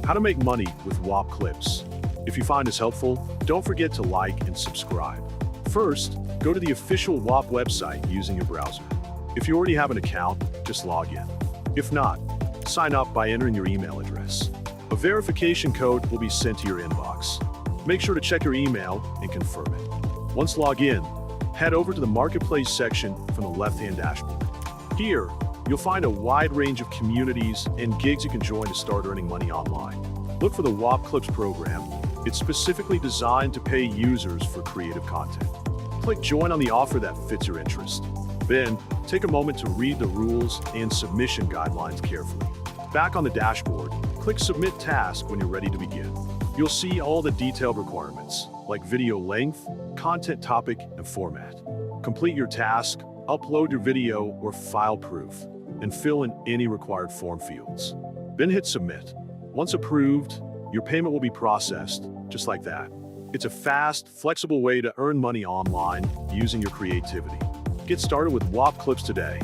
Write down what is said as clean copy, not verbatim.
How to make money with Whop clips. If you find this helpful, don't forget to like and subscribe. First, go to the official Whop website using your browser. If you already have an account, just log in. If not, sign up by entering your email address. A verification code will be sent to your inbox. Make sure to check your email and confirm it. Once logged in, head over to the Marketplace section from the left-hand dashboard. Here, you'll find a wide range of communities and gigs you can join to start earning money online. Look for the Whop Clips program. It's specifically designed to pay users for creative content. Click Join on the offer that fits your interest. Then, take a moment to read the rules and submission guidelines carefully. Back on the dashboard, click Submit Task when you're ready to begin. You'll see all the detailed requirements, like video length, content topic, and format. Complete your task, upload your video or file proof, and fill in any required form fields. Then hit Submit. Once approved, your payment will be processed, just like that. It's a fast, flexible way to earn money online using your creativity. Get started with Whop Clips today.